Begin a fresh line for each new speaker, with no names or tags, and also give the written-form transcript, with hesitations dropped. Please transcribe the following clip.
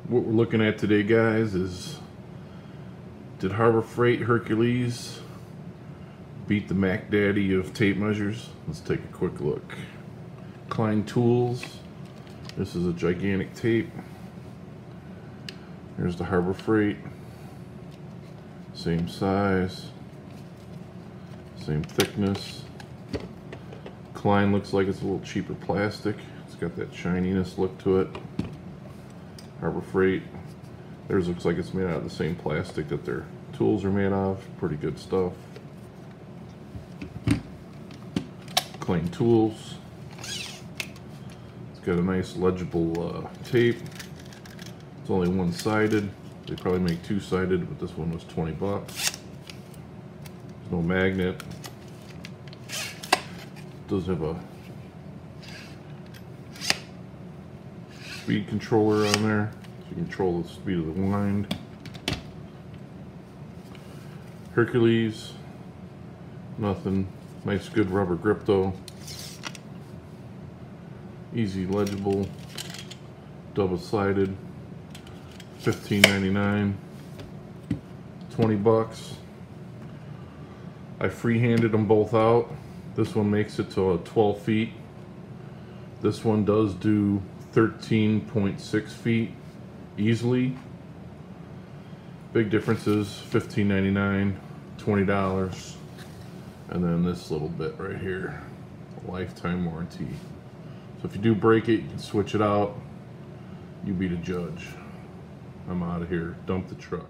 What we're looking at today, guys, is did Harbor Freight Hercules beat the Mac Daddy of tape measures? Let's take a quick look. Klien tools. This is a gigantic tape. Here's the Harbor Freight. Same size, same thickness. Klien looks like it's a little cheaper plastic. It's got that shininess look to it. Harbor Freight, theirs looks like it's made out of the same plastic that their tools are made of. Pretty good stuff. Klien tools. It's got a nice legible tape. It's only one-sided. They probably make two-sided, but this one was 20 bucks. There's no magnet. It does have a speed controller on there, so you control the speed of the wind. Hercules, nothing. Nice good rubber grip though. Easy legible, double-sided. $15.99, 20 bucks. I free-handed them both out. This one makes it to 12 feet. This one does do 13.6 feet easily. Big differences, $15.99, $20. And then this little bit right here, a lifetime warranty. So if you do break it, you can switch it out. You be the judge. I'm out of here. Dump the truck.